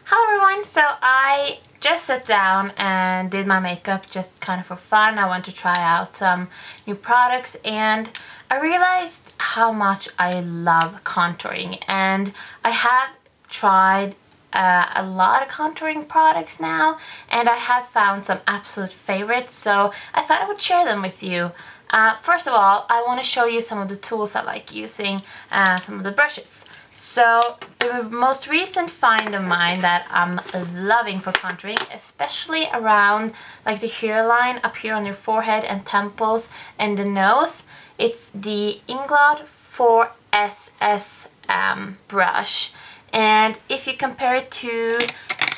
Hello everyone, so I just sat down and did my makeup just kind of for fun. I want to try out some new products and I realized how much I love contouring, and I have tried a lot of contouring products now and I have found some absolute favorites, so I thought I would share them with you. First of all, I want to show you some of the tools I like using, some of the brushes. So the most recent find of mine that I'm loving for contouring, especially around like the hairline up here on your forehead and temples and the nose, it's the Inglot 4SS brush. And if you compare it to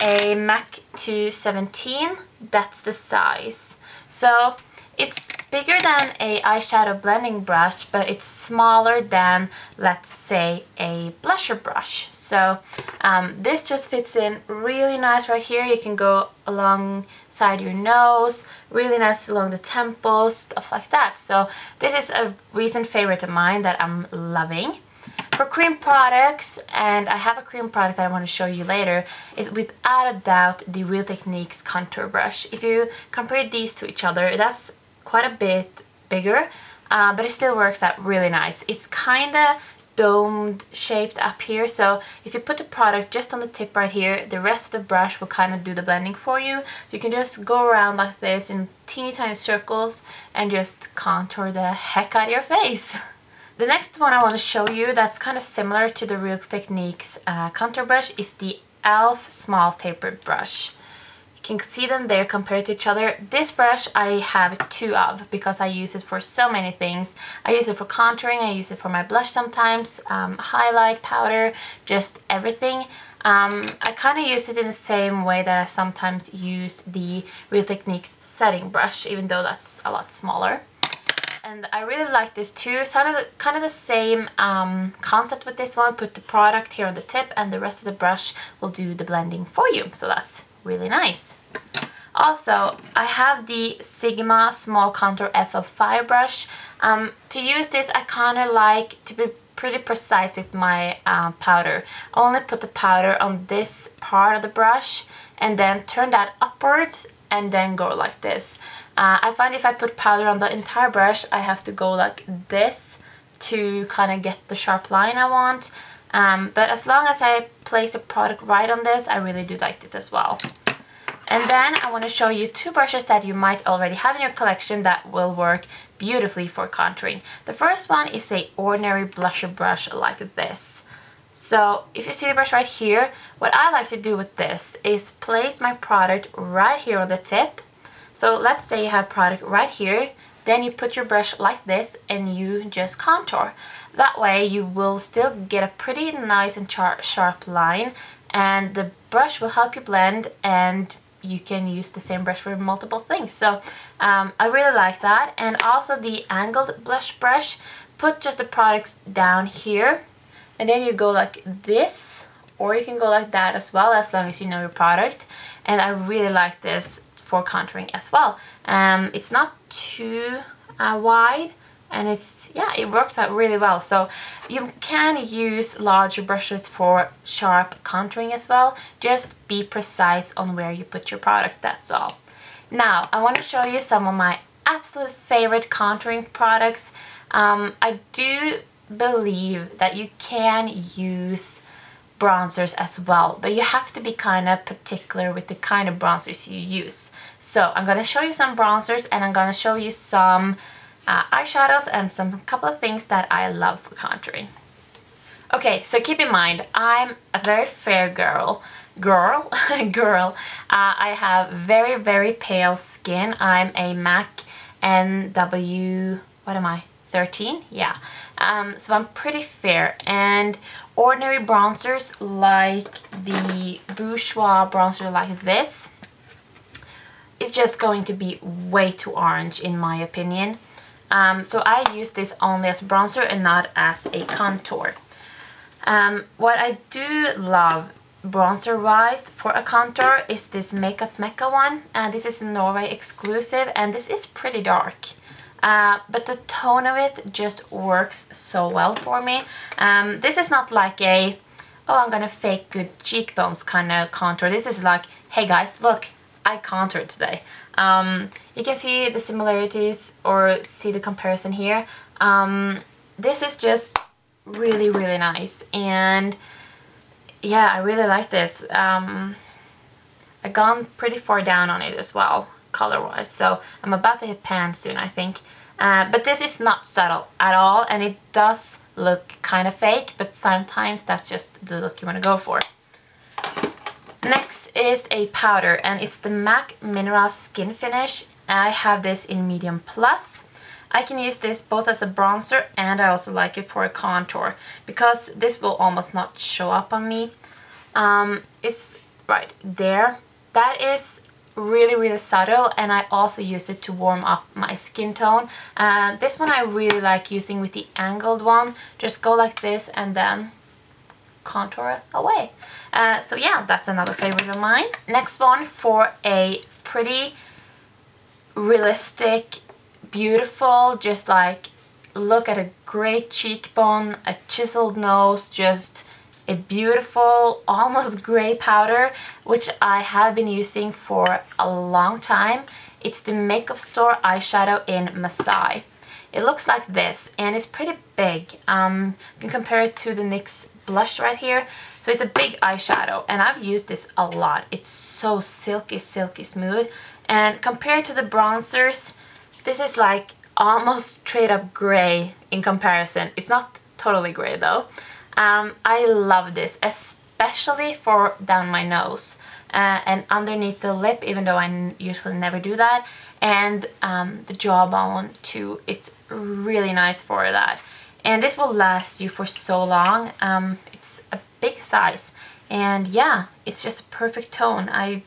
a MAC 217, that's the size. So it's bigger than a eyeshadow blending brush, but it's smaller than, let's say, a blusher brush. So this just fits in really nice right here. You can go alongside your nose, really nice along the temples, stuff like that. So this is a recent favorite of mine that I'm loving. For cream products, and I have a cream product that I want to show you later, is without a doubt the realTechniques contour brush. If you compare these to each other, that's quite a bit bigger, but it still works out really nice. It's kind of domed shaped up here, so if you put the product just on the tip right here, the rest of the brush will kind of do the blending for you. So you can just go around like this in teeny tiny circles and just contour the heck out of your face. The next one I want to show you that's kind of similar to the realTechniques contour brush is the e.l.f. small tapered brush. You can see them there compared to each other. This brush I have two of because I use it for so many things. I use it for contouring, I use it for my blush sometimes, highlight, powder, just everything. I kind of use it in the same way that I sometimes use the realTechniques setting brush, even though that's a lot smaller. And I really like this too. It's kind of the same concept with this one. Put the product here on the tip and the rest of the brush will do the blending for you. So that's really nice. Also, I have the Sigma Small Contour F05 brush. To use this, I kind of like to be pretty precise with my powder. I only put the powder on this part of the brush and then turn that upwards and then go like this. I find if I put powder on the entire brush, I have to go like this to kind of get the sharp line I want. But as long as I place the product right on this, I really do like this as well. And then I want to show you two brushes that you might already have in your collection that will work beautifully for contouring. The first one is an ordinary blusher brush like this. So if you see the brush right here, what I like to do with this is place my product right here on the tip. So let's say you have product right here, then you put your brush like this and you just contour. That way you will still get a pretty nice and sharp line, and the brush will help you blend, and you can use the same brush for multiple things. So I really like that. And also the angled blush brush, put just the products down here and then you go like this, or you can go like that as well, as long as you know your product. And I really like this for contouring as well. It's not too wide, and it works out really well. So you can use larger brushes for sharp contouring as well. Just be precise on where you put your product, that's all. Now I want to show you some of my absolute favorite contouring products. I do believe that you can use bronzers as well, but you have to be kind of particular with the kind of bronzers you use. So I'm going to show you some bronzers, and I'm going to show you some eyeshadows and some couple of things that I love for contouring. Okay, so keep in mind, I'm a very fair girl. I have very, very pale skin. I'm a MAC NW, what am I? 13? Yeah. So I'm pretty fair, and ordinary bronzers like the Bourjois bronzer like this is just going to be way too orange in my opinion. So I use this only as bronzer and not as a contour. What I do love bronzer wise for a contour is this Mekka one. This is a Norway exclusive, and this is pretty dark. But the tone of it just works so well for me. This is not like a oh, I'm gonna fake good cheekbones kind of contour. This is like, hey guys, look, I contoured today. You can see the similarities or see the comparison here. This is just really, really nice, and yeah, I really like this. I've gone pretty far down on it as well, color-wise, so I'm about to hit pan soon, I think. But this is not subtle at all, and it does look kind of fake, but sometimes that's just the look you want to go for. Next is a powder, and it's the MAC Mineral Skin Finish. I have this in medium plus. I can use this both as a bronzer, and I also like it for a contour, because this will almost not show up on me. It's right there. That is really, really subtle, and I also use it to warm up my skin tone. This one I really like using with the angled one. Just go like this and then contour it away. So yeah, that's another favorite of mine. Next one for a pretty realistic, beautiful, just like look at a great cheekbone, a chiseled nose, just a beautiful almost gray powder, which I have been using for a long time. It's the Makeup Store eyeshadow in Masai. It looks like this, and it's pretty big. You can compare it to the NYX Blush right here. So it's a big eyeshadow, and I've used this a lot. It's so silky, silky smooth. And compared to the bronzers, this is like almost straight up gray in comparison. It's not totally gray though. I love this, especially for down my nose and underneath the lip, even though I usually never do that, and the jawbone too. It's really nice for that, and this will last you for so long. It's a big size, and yeah, it's just a perfect tone. I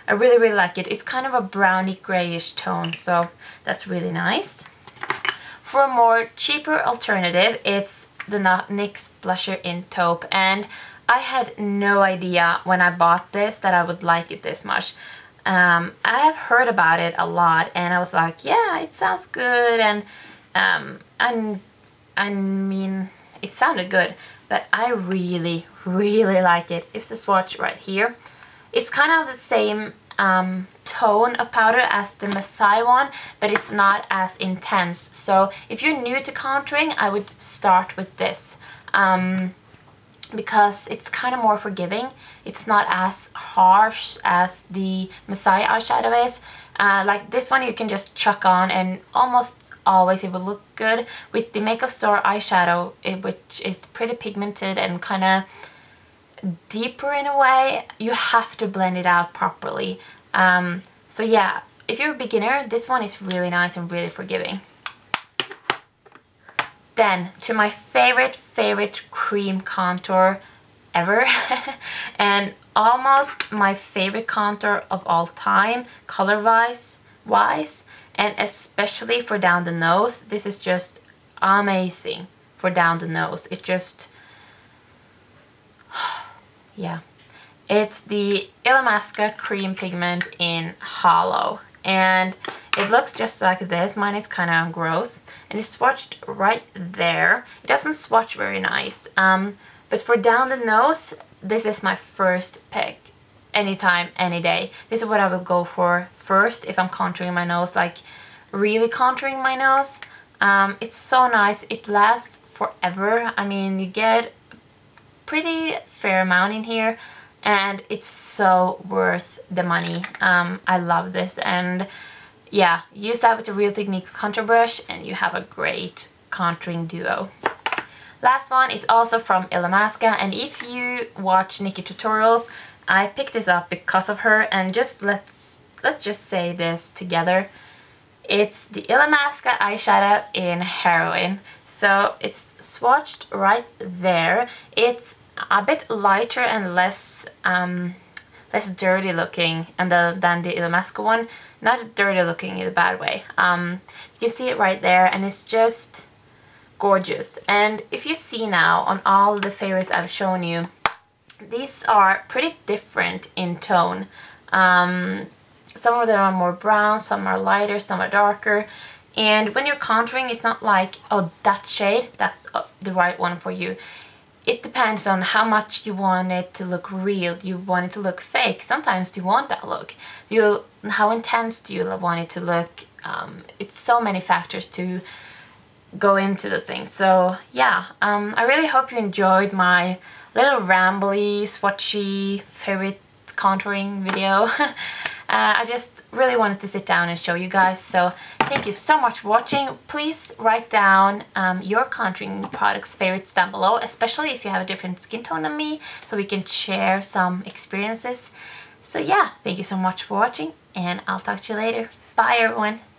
really, really like it. It's kind of a browny grayish tone, so that's really nice. For a more cheaper alternative, it's the NYX blusher in Taupe, and I had no idea when I bought this that I would like it this much. I have heard about it a lot, and I was like, yeah, it sounds good, and I mean, it sounded good, but I really, really like it. It's the swatch right here. It's kind of the same tone of powder as the Masai one, but it's not as intense. So if you're new to contouring, I would start with this because it's kind of more forgiving. It's not as harsh as the Masai eyeshadow is. Like this one you can just chuck on, and almost always it will look good. With the Makeup Store eyeshadow, which is pretty pigmented and kind of deeper in a way, you have to blend it out properly. So yeah, if you're a beginner, this one is really nice and really forgiving. Then to my favorite cream contour ever and almost my favorite contour of all time, color wise, and especially for down the nose. This is just amazing for down the nose. It just yeah, it's the Illamasqua cream pigment in Hollow, and it looks just like this. Mine is kind of gross, and it's swatched right there. It doesn't swatch very nice, but for down the nose, this is my first pick. Anytime, any day. This is what I will go for first if I'm contouring my nose, like really contouring my nose. It's so nice. It lasts forever. I mean, you get pretty fair amount in here, and it's so worth the money. I love this, and yeah, use that with the realTechniques contour brush and you have a great contouring duo. Last one is also from Illamasqua, and if you watch Nikki tutorials, I picked this up because of her, and just let's just say this together. It's the Illamasqua eyeshadow in Heroine. So it's swatched right there. It's a bit lighter and less dirty looking than the Illamasqua one. Not dirty looking in a bad way. You can see it right there, and it's just gorgeous. And if you see now on all the favorites I've shown you, these are pretty different in tone. Some of them are more brown, some are lighter, some are darker. And when you're contouring, it's not like, oh, that shade, that's the right one for you. it depends on how much you want it to look real, you want it to look fake. Sometimes you want that look. How intense do you want it to look? It's so many factors to go into the thing. So yeah, I really hope you enjoyed my little rambly, swatchy, favorite contouring video. I just really wanted to sit down and show you guys, so thank you so much for watching. Please write down your contouring products favorites down below, especially if you have a different skin tone than me, so we can share some experiences. So yeah, thank you so much for watching, and I'll talk to you later. Bye everyone!